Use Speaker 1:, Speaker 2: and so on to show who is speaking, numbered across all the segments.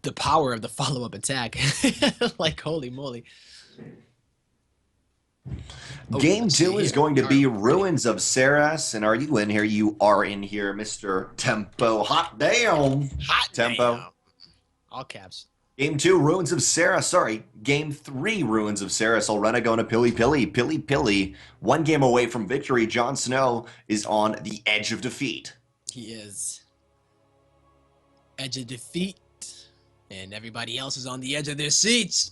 Speaker 1: the power of the follow-up attack. Like, holy moly. Oh,
Speaker 2: Game
Speaker 1: let's see
Speaker 2: 2 is
Speaker 1: here.
Speaker 2: going to be
Speaker 1: Alright.
Speaker 2: Ruins of Saras. And are you in here? You are in here, Mr. Tempo. Hot damn.
Speaker 1: Hot
Speaker 2: Tempo.
Speaker 1: damn. All caps.
Speaker 2: Game 2, Ruins of Saras. Sorry, Game 3, Ruins of Saras. Alrena going to PiLiPiLi. PiLiPiLi, one game away from victory. JonSnow is on the edge of defeat.
Speaker 1: He is. Edge of defeat. And everybody else is on the edge of their seats.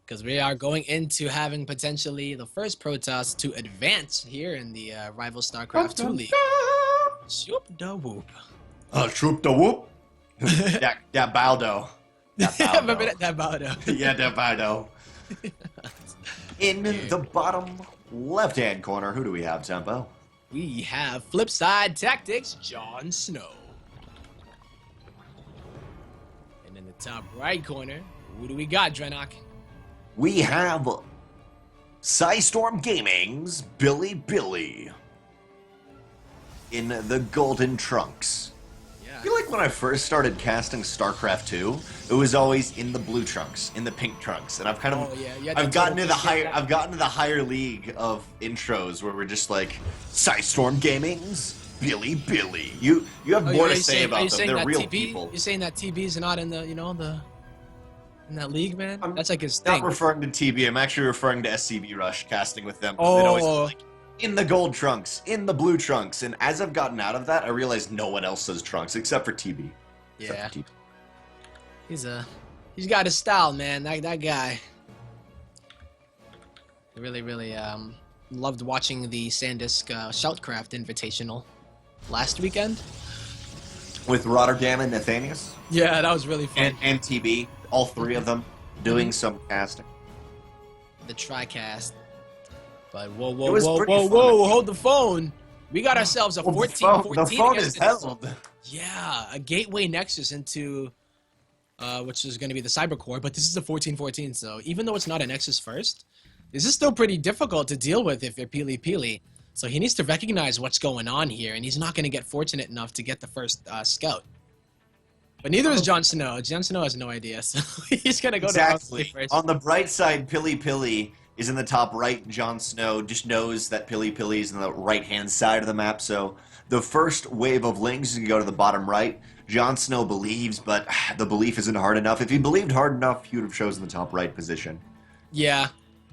Speaker 1: Because we are going into having potentially the first Protoss to advance here in the rival StarCraft 2 League. Shoop da whoop.
Speaker 2: Troop the whoop. that Baldo.
Speaker 1: Remember that Baldo?
Speaker 2: Yeah, that Baldo. In the bottom left-hand corner, who do we have, Tempo?
Speaker 1: We have Flipside Tactics, JonSnow. And in the top right corner, who do we got, DrennoC?
Speaker 2: We have Psystorm Gaming's PiLiPiLi in the golden trunks.
Speaker 1: Yeah.
Speaker 2: I feel like when I first started casting StarCraft 2, it was always in the blue trunks, in the pink trunks, and I've kind of I've gotten to the higher league of intros where we're just like Psystorm Gaming's PiLiPiLi. You have more to say about them. They're real people.
Speaker 1: You're saying that TB's not in the in that league, man? That's like his
Speaker 2: Not
Speaker 1: thing.
Speaker 2: referring to TB. I'm actually referring to SCB Rush casting with them.
Speaker 1: Oh.
Speaker 2: They'd always be like, in the gold trunks, in the blue trunks. And as I've gotten out of that, I realized no one else says trunks except for TB.
Speaker 1: Yeah. He's got his style, man. That guy. I really loved watching the SanDisk Shoutcraft Invitational last weekend.
Speaker 2: With Rotterdam and Nathanius.
Speaker 1: Yeah, that was really fun.
Speaker 2: And TB, all three of them doing some casting.
Speaker 1: The TriCast. But whoa, hold the phone. We got ourselves a 14-14.
Speaker 2: The phone is held.
Speaker 1: Yeah, a gateway nexus into which is going to be the Cybercore, but this is a 14-14, so even though it's not a nexus first, this is still pretty difficult to deal with if you're PiLiPiLi. So he needs to recognize what's going on here, and he's not going to get fortunate enough to get the first scout. But neither is JonSnow. JonSnow has no idea, so he's going to go to first.
Speaker 2: On the bright side, PiLiPiLi is in the top right. JonSnow just knows that PiLiPiLi is on the right-hand side of the map, so the first wave of links is going to go to the bottom right. JonSnow believes, but the belief isn't hard enough. If he believed hard enough, he would have chosen the top right position.
Speaker 1: Yeah,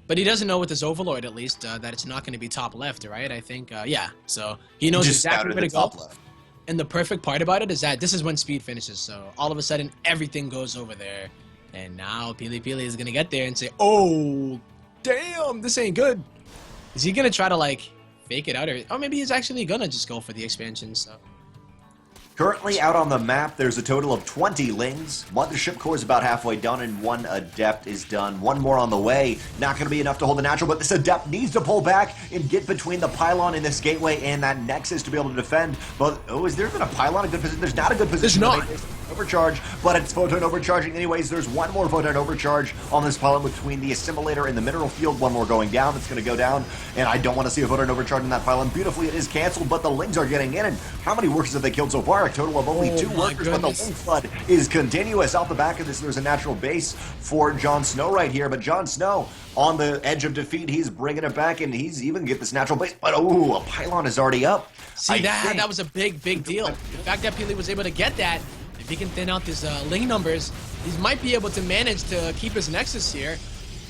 Speaker 1: but he doesn't know with his Overlord, at least, that it's not going to be top left, right? I think, yeah. So he knows exactly where to go.
Speaker 2: Left.
Speaker 1: And the perfect part about it is that this is when speed finishes. So all of a sudden, everything goes over there. And now PiLiPiLi is going to get there and say, oh, damn, this ain't good. Is he going to try to, like, fake it out? Or maybe he's actually going to just go for the expansion, so...
Speaker 2: Currently out on the map, there's a total of 20 Lings. Mothership Core is about halfway done, and one Adept is done. One more on the way. Not going to be enough to hold the natural, but this Adept needs to pull back and get between the pylon in this gateway and that Nexus to be able to defend. But, oh, is there even a pylon a good position? There's not a good position.
Speaker 1: There's not.
Speaker 2: Overcharge, but it's photon overcharging anyways. There's one more photon overcharge on this pylon between the assimilator and the mineral field. One more going down. It's going to go down, and I don't want to see a photon overcharge in that pylon. Beautifully, it is canceled, but the Lings are getting in. And how many workers have they killed so far? A total of only 2 workers, but the Ling flood is continuous. Off the back of this, there's a natural base for JonSnow right here, but JonSnow on the edge of defeat. He's bringing it back, and he's even get this natural base, but oh, a pylon is already up.
Speaker 1: See, that was a big deal. The fact that PiLi was able to get that, if he can thin out his Ling numbers, he might be able to manage to keep his Nexus here.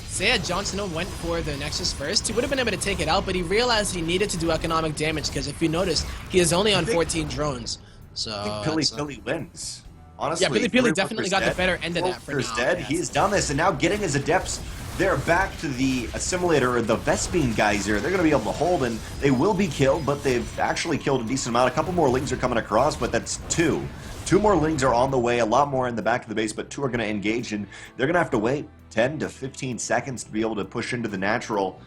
Speaker 1: Say that JonSnow went for the Nexus first, he would have been able to take it out, but he realized he needed to do economic damage, because if you notice, he is only on 14 drones. So
Speaker 2: I think PiLiPiLi wins. Honestly,
Speaker 1: yeah, PiLiPiLi definitely got the better end of that for now.
Speaker 2: Dead. He's done this, and now getting his Adepts, they're back to the Assimilator, the Vespine Geyser. They're going to be able to hold, and they will be killed, but they've actually killed a decent amount. A couple more Lings are coming across, but that's 2. 2 more Lings are on the way, a lot more in the back of the base, but 2 are going to engage, and they're going to have to wait 10 to 15 seconds to be able to push into the natural.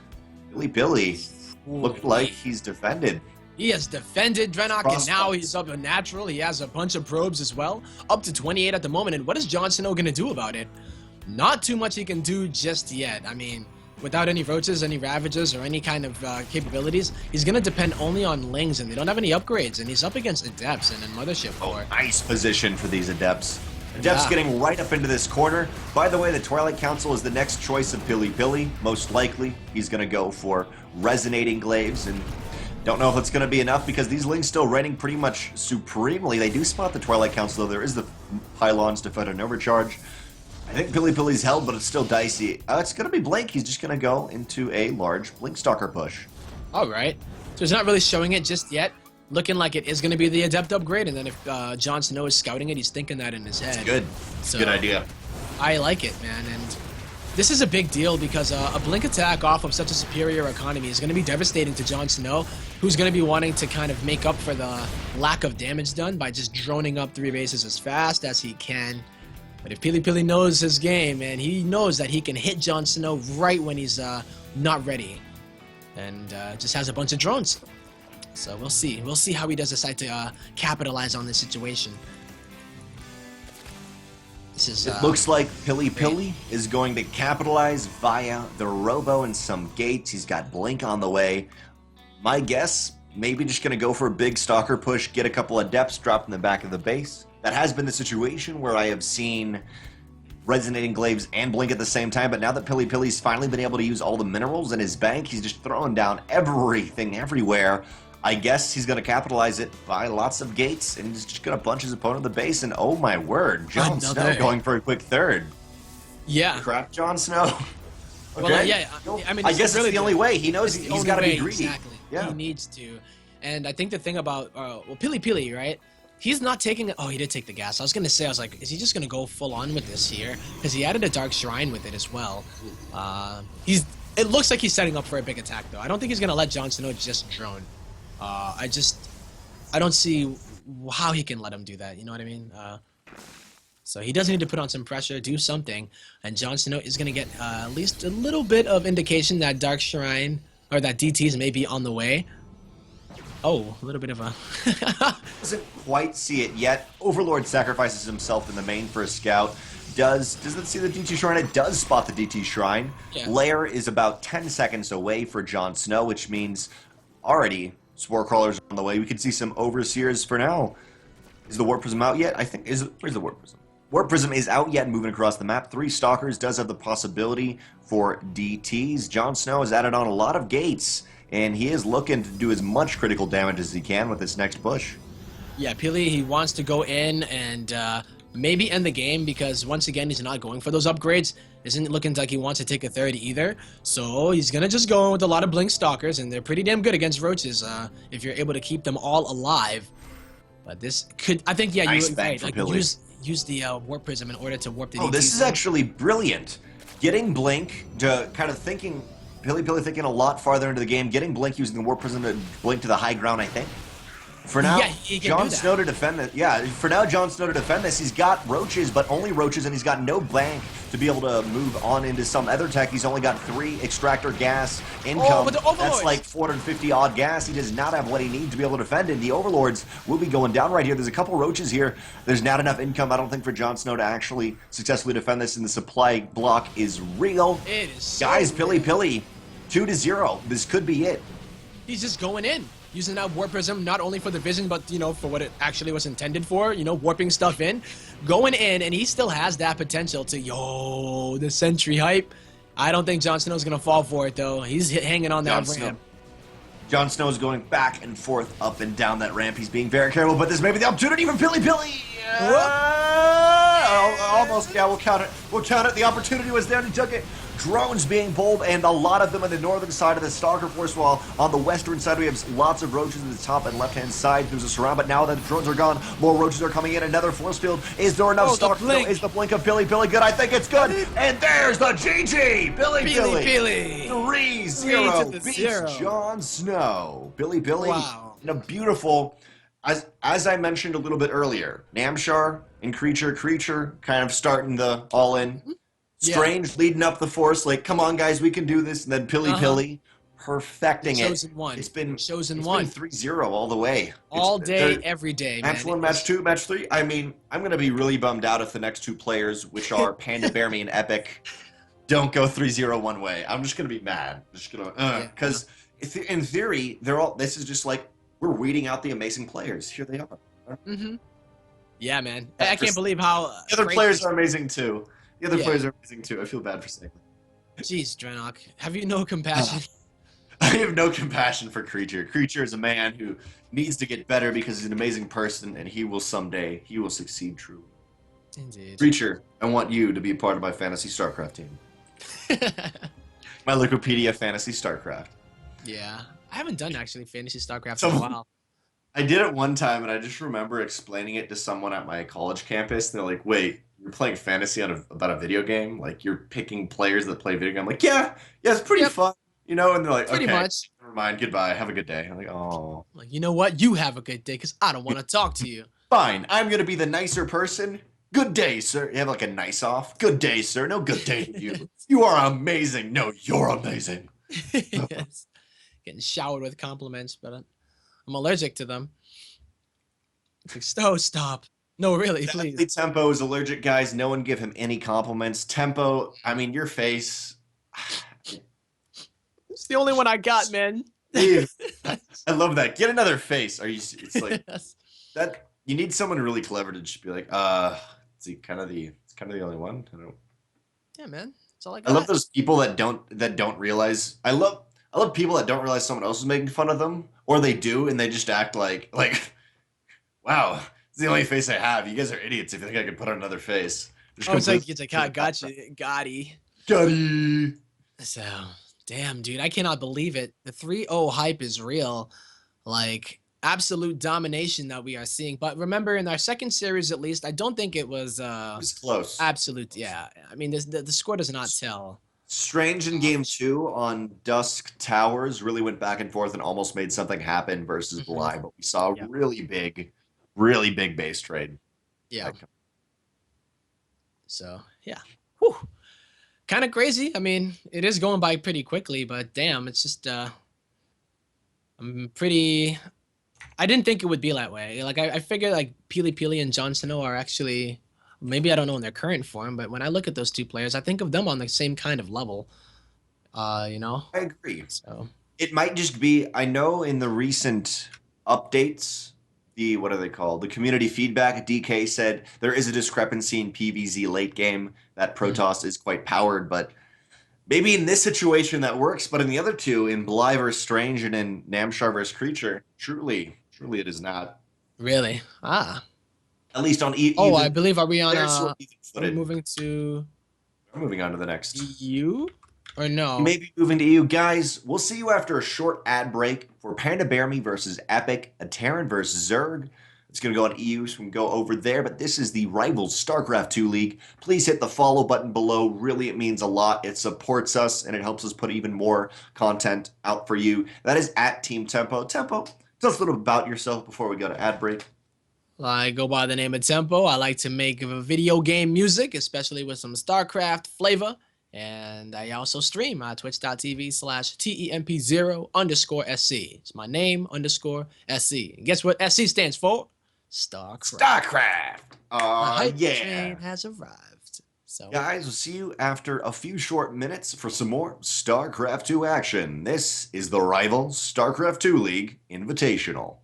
Speaker 2: PiLiPiLi looked like he's defended.
Speaker 1: He has defended DrennoC, and now he's up to natural. He has a bunch of probes as well, up to 28 at the moment. And what is JonSnow going to do about it? Not too much he can do just yet. I mean, without any roaches, any ravages, or any kind of capabilities, he's going to depend only on Lings, and they don't have any upgrades. And he's up against Adepts and then Mothership Core.
Speaker 2: Nice position for these Adepts. Adept's
Speaker 1: Yeah.
Speaker 2: getting right up into this corner. By the way, the Twilight Council is the next choice of PiLiPiLi. Most likely, he's going to go for Resonating Glaives, and don't know if it's going to be enough because these Lings still reigning pretty much supremely. They do spot the Twilight Council, though. There is the pylons to fight an overcharge. I think PiLiPiLi's held, but it's still dicey. It's going to be Blink. He's just going to go into a large Blink Stalker push.
Speaker 1: All right. So he's not really showing it just yet. Looking like it is going to be the Adept upgrade, and then if JonSnow is scouting it, he's thinking that in his head.
Speaker 2: It's good.
Speaker 1: So,
Speaker 2: good idea.
Speaker 1: I like it, man, and this is a big deal because a Blink attack off of such a superior economy is going to be devastating to JonSnow, who's going to be wanting to kind of make up for the lack of damage done by just droning up 3 bases as fast as he can. But if PiLiPiLi knows his game, and he knows that he can hit JonSnow right when he's not ready, and just has a bunch of drones. So we'll see. We'll see how he does decide to capitalize on this situation. This is,
Speaker 2: it looks like PiLiPiLi is going to capitalize via the Robo and some gates. He's got Blink on the way. My guess, maybe just going to go for a big Stalker push, get a couple of Depths dropped in the back of the base. That has been the situation where I have seen Resonating Glaives and Blink at the same time, but now that PiLiPiLi's finally been able to use all the minerals in his bank, he's just throwing down everything everywhere. I guess he's going to capitalize it by lots of gates, and he's just going to bunch his opponent in the base, and oh my word, JonSnow going for a quick third.
Speaker 1: Yeah.
Speaker 2: Crap, JonSnow. Okay.
Speaker 1: Well, yeah, I mean,
Speaker 2: I guess
Speaker 1: really
Speaker 2: it's the only way. He knows
Speaker 1: it's the
Speaker 2: he's
Speaker 1: only
Speaker 2: got to
Speaker 1: way,
Speaker 2: be greedy.
Speaker 1: Exactly.
Speaker 2: Yeah.
Speaker 1: He needs to. And I think the thing about, well, PiLiPiLi, right? He's not taking, oh, he did take the gas. I was going to say, I was like, is he just going to go full on with this here? Because he added a Dark Shrine with it as well. It looks like he's setting up for a big attack, though. I don't think he's going to let JonSnow just drone. I don't see how he can let him do that. You know what I mean? So he does need to put on some pressure, do something, and JonSnow is going to get at least a little bit of indication that Dark Shrine, or that DTs may be on the way. Oh, a little bit of a...
Speaker 2: Doesn't quite see it yet. Overlord sacrifices himself in the main for a scout. Doesn't see the DT Shrine. It does spot the DT Shrine.
Speaker 1: Yeah.
Speaker 2: Lair is about 10 seconds away for JonSnow, which means already Spore Crawlers on the way. We could see some Overseers for now. Is the Warp Prism out yet? I think, where's the Warp Prism? Warp Prism is out yet and moving across the map. 3 Stalkers does have the possibility for DTs. JonSnow has added on a lot of gates, and he is looking to do as much critical damage as he can with this next push.
Speaker 1: Yeah, Pili, he wants to go in and maybe end the game because, once again, he's not going for those upgrades. Isn't looking like he wants to take a third either. So he's going to just go with a lot of Blink Stalkers, and they're pretty damn good against Roaches if you're able to keep them all alive. But this could, I think, yeah,
Speaker 2: Nice
Speaker 1: you're
Speaker 2: bang
Speaker 1: right.
Speaker 2: for
Speaker 1: Like,
Speaker 2: Pili.
Speaker 1: use the Warp Prism in order to warp the DTs.
Speaker 2: Oh, this is actually brilliant. Getting Blink to kind of thinking... PiLiPiLi thinking a lot farther into the game, getting Blink using the Warp Prism to Blink to the high ground, I think. For now,
Speaker 1: Yeah, he can do that.
Speaker 2: JonSnow to defend this. Yeah, for now, JonSnow to defend this. He's got Roaches, but only Roaches, and he's got no bank to be able to move on into some other tech. He's only got 3 Extractor gas income.
Speaker 1: with the Overlords.
Speaker 2: That's like 450 odd gas. He does not have what he needs to be able to defend, and the Overlords will be going down right here. There's a couple Roaches here. There's not enough income, I don't think, for JonSnow to actually successfully defend this, and the supply block is real.
Speaker 1: It is so
Speaker 2: Guys,
Speaker 1: real.
Speaker 2: PiLiPiLi, 2-0. This could be it.
Speaker 1: He's just going in, using that Warp Prism not only for the vision, but, you know, for what it actually was intended for, you know, warping stuff in, going in, and he still has that potential to, yo, the Sentry hype. I don't think JonSnow's going to fall for it, though. He's hanging on that ramp.
Speaker 2: JonSnow is going back and forth, up and down that ramp. He's being very careful, but this may be the opportunity for PiLiPiLi. Almost, yeah, we'll count it. We'll count it. The opportunity was there, and he took it. Drones being pulled, and a lot of them on the northern side of the Stalker Force, while on the western side we have lots of Roaches in the top and left-hand side. There's a surround, but now that the drones are gone, more Roaches are coming in. Another force field. Is there enough Stalkers? No, is the blink of PiLiPiLi good? I think it's good. And there's the GG! PiLiPiLi! 3-0 beats JonSnow. PiLiPiLi
Speaker 1: Wow.
Speaker 2: in a beautiful... As I mentioned a little bit earlier, Namshar and Creature kind of starting the all-in. Strange leading up the force, like, come on, guys, we can do this. And then PiLiPiLi perfecting it.
Speaker 1: Chosen one.
Speaker 2: It's been
Speaker 1: Chosen one.
Speaker 2: 3-0 all the way.
Speaker 1: All day, every day, man.
Speaker 2: Match 1, match 2, match 3. I mean, I'm going to be really bummed out if the next 2 players, which are PandaBearMe and Epic, don't go 3-0 one way. I'm just going to be mad. Just going to, because in theory, they're all, this is just like, we're weeding out the amazing players. Here they are.
Speaker 1: Mm-hmm. Yeah, man.
Speaker 2: Bad
Speaker 1: I
Speaker 2: for
Speaker 1: can't believe how
Speaker 2: the other
Speaker 1: great
Speaker 2: players
Speaker 1: this-
Speaker 2: are amazing too. The other
Speaker 1: Yeah.
Speaker 2: players are amazing too. I feel bad for saying
Speaker 1: Jeez, DrennoC, have you no
Speaker 2: that.
Speaker 1: compassion?
Speaker 2: I have no compassion for Creature. Creature is a man who needs to get better because he's an amazing person, and he will succeed truly.
Speaker 1: Indeed.
Speaker 2: Creature, I want you to be a part of my fantasy StarCraft team. My Wikipedia fantasy StarCraft.
Speaker 1: Yeah, I haven't done actually fantasy StarCraft in a
Speaker 2: Someone-
Speaker 1: while.
Speaker 2: I did it one time, and I just remember explaining it to someone at my college campus. And they're like, "Wait, you're playing fantasy about a video game? Like you're picking players that play video game?" I'm like, "Yeah, it's pretty
Speaker 1: Yep.
Speaker 2: fun, you know." And they're like,
Speaker 1: Pretty
Speaker 2: "Okay,
Speaker 1: much.
Speaker 2: never mind. Goodbye. Have a good day." I'm like, "Oh,
Speaker 1: Like, you know what? You have a good day, because I don't want to talk to you.
Speaker 2: fine. I'm gonna be the nicer person. Good day, sir." You have like a nice off. Good day, sir. No, good day to you. You are amazing. No, you're amazing.
Speaker 1: Yes. Getting showered with compliments, but I'm allergic to them. It's like, stop. No, really,
Speaker 2: Definitely
Speaker 1: please.
Speaker 2: Tempo is allergic, guys. No one give him any compliments. Tempo, I mean, your face.
Speaker 1: It's the only one I got, man.
Speaker 2: Dave, I love that. Get another face. Are you? It's like
Speaker 1: Yes.
Speaker 2: that. You need someone really clever to just be like, it's kind of the only one. I don't.
Speaker 1: Yeah, man. That's all I
Speaker 2: I
Speaker 1: got.
Speaker 2: love those people that don't realize. I love people that don't realize someone else is making fun of them, or they do and they just act like, wow, it's the only face I have. You guys are idiots if you think I could put on another face.
Speaker 1: Oh, it's like, I got you, Gotti.
Speaker 2: Gotti.
Speaker 1: So, damn, dude, I cannot believe it. The 3-0 hype is real. Like, absolute domination that we are seeing. But remember, in our second series, at least, I don't think it was
Speaker 2: It's close.
Speaker 1: absolute. Yeah, I mean, the score does not tell.
Speaker 2: Strange in game 2 on Dusk Towers really went back and forth and almost made something happen versus
Speaker 1: Mhm.
Speaker 2: Bly, but we saw a
Speaker 1: Yeah.
Speaker 2: really big base trade.
Speaker 1: Yeah. So, yeah. Whew. Kind of crazy. I mean, it is going by pretty quickly, but damn, it's just I'm pretty. I didn't think it would be that way. Like I figured like PiLiPiLi and JonSnow are actually, maybe I don't know in their current form, but when I look at those two players, I think of them on the same kind of level. You know.
Speaker 2: I agree.
Speaker 1: So
Speaker 2: It might just be, I know in the recent updates, what are they called? The community feedback, DK said there is a discrepancy in PvZ late game, that Protoss is quite powered, but maybe in this situation that works, but in the other two, in Bly vs Strange and in Namshar vs Creature, truly it is not.
Speaker 1: really,
Speaker 2: At least on
Speaker 1: oh, I believe are we on?
Speaker 2: they're sort of
Speaker 1: Are we
Speaker 2: even-footed.
Speaker 1: moving to
Speaker 2: We're moving on to the next.
Speaker 1: EU or no?
Speaker 2: Maybe moving to EU. Guys, we'll see you after a short ad break for PandaBearMe versus Epic, a Terran versus Zerg. It's going to go on EU, so we can go over there, but this is the Rivals StarCraft 2 League. Please hit the follow button below. Really, it means a lot. It supports us, and it helps us put even more content out for you. That is at Team Tempo. Tempo, tell us a little about yourself before we go to ad break.
Speaker 1: I go by the name of Tempo. I like to make video game music, especially with some StarCraft flavor. And I also stream at twitch.tv/TEMP0_SC. It's my name _SC. And guess what SC stands for? StarCraft.
Speaker 2: StarCraft!
Speaker 1: The hype
Speaker 2: Yeah.
Speaker 1: train has arrived. So
Speaker 2: Guys, we'll see you after a few short minutes for some more StarCraft 2 action. This is the Rivals StarCraft 2 League Invitational.